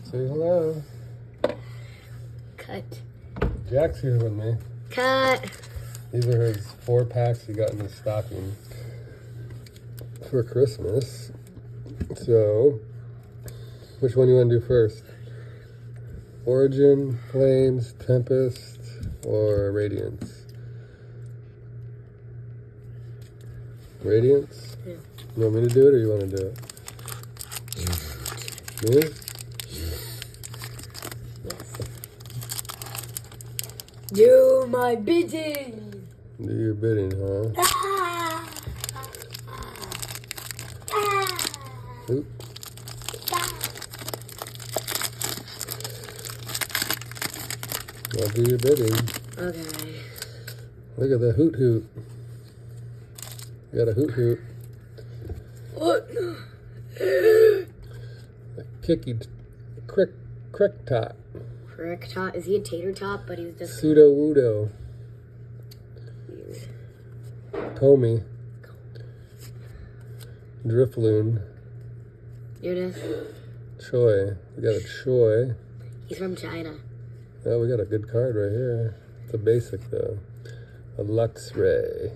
Say hello. Cut. Jack's here with me. Cut. These are his 4 packs he got in his stocking for Christmas. So, which one do you want to do first? Origin, Flames, Tempest, or Radiance? Radiance? Yeah. You want me to do it or you want to do it? Me? Yes. Do my bidding. Do your bidding, huh? Oop. I'll do your bidding. Okay. Look at the hoot hoot. You got a hoot hoot. What? A kicky crick tot. Crick tot? Is he a tater tot? But he's just Pseudo Wudo. Comey. Drifloon. Here it is. Choi. We got a Choi. He's from China. Oh, we got a good card right here. It's a basic though. A Luxray.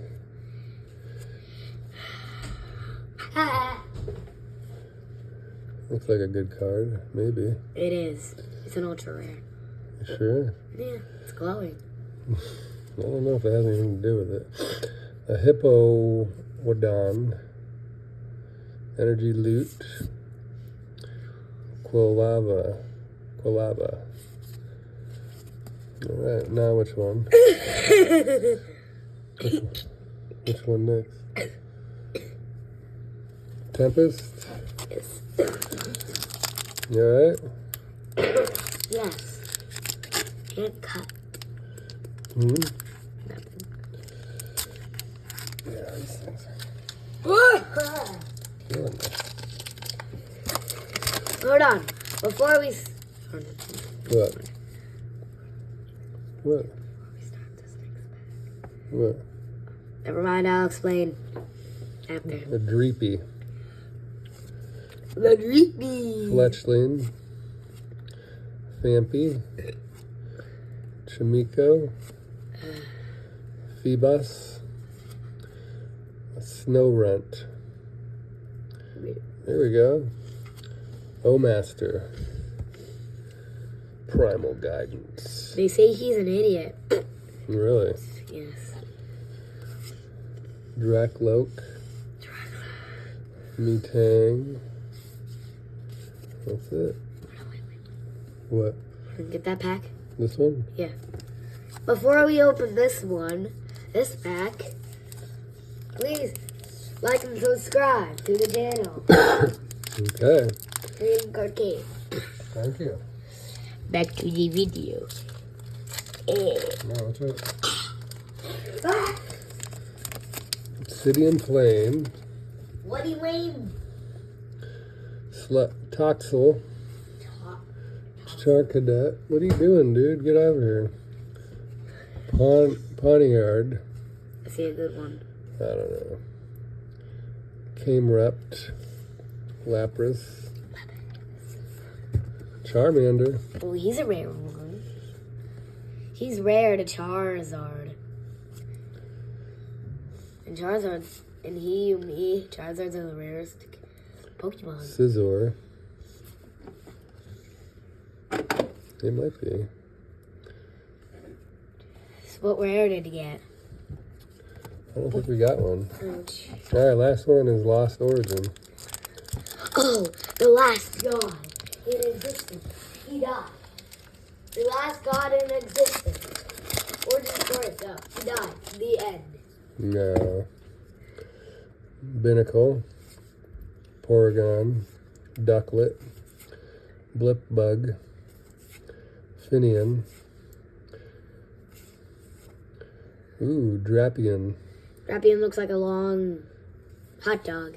Looks like a good card, maybe. It is. It's an ultra rare. You sure? Yeah, it's glowing. I don't know if it has anything to do with it. A Hippo Wadon. Energy Loot. Quilava. Alright, now which one? Which one next? Tempest? Yes. You alright? Yes. Can't cut. Mm-hmm. Nothing. Yeah, these things are Hold killing me. on. Before we What? What? start this next pack. What? Never mind, I'll explain after. A Dreepy. The Dreepy. Fletchling. Fampy. Chimiko. Phoebus. A Snow Runt. There we go. O-Master. Primal Guidance. They say he's an idiot. Really? Yes. Drakloak. Metang. That's it. What? Get that pack? This one? Yeah. Before we open this pack, please like and subscribe to the channel. Okay. Green Card Cave. Thank you. Back to the video. No, what's it? Obsidian Flame. What do you mean? Toxel. Charcadet. What are you doing, dude? Get over here. Pawniard. I see a good one. I don't know. Camerupt. Lapras. Charmander. Oh, he's a rare one. He's rare to Charizard. And Charizard's, and Charizards are the rarest Pokemon. Scizor. They might be. So what rare did you get? I don't think we got one. Ouch. Alright, last one is Lost Origin. Oh, the last god in existence. He died. The last god in existence. Origin story, so he died. The end. No. Binnacle. Porygon. Ducklet. Blipbug. Finian. Ooh, Drapion. Drapion looks like a long hot dog.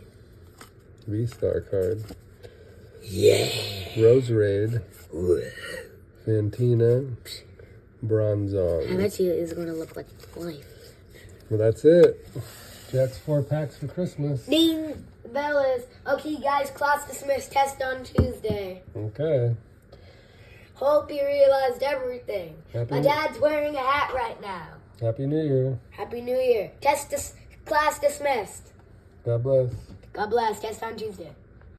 V-Star card. Yeah. Roserade. Fantina. Bronzong. I bet you is going to look like life. Well, that's it. Jack's 4 packs for Christmas. Ding! The bell is. Okay, guys, class dismissed. Test on Tuesday. Okay. Hope he realized everything. Happy My dad's wearing a hat right now. Happy New Year. Happy New Year. Class dismissed. God bless. God bless. Test on Tuesday.